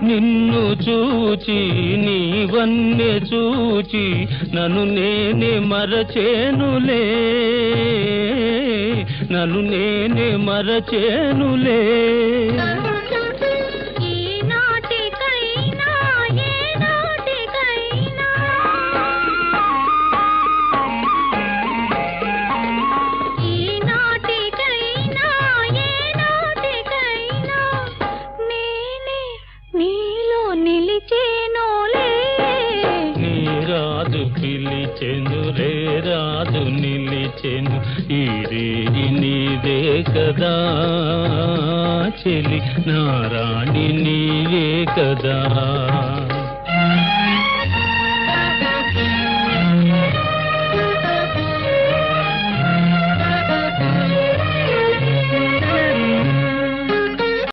నిన్ను చూచి నీవన్నే చూచి నన్ను నేనే మరచేనులే, నన్ను నేనే మరచేనులే. రాదు పిలిచెను రే రాదు నిలిచెను ఈ రేగి నీదే కదా చెలి, నారాణి నీవే కదా.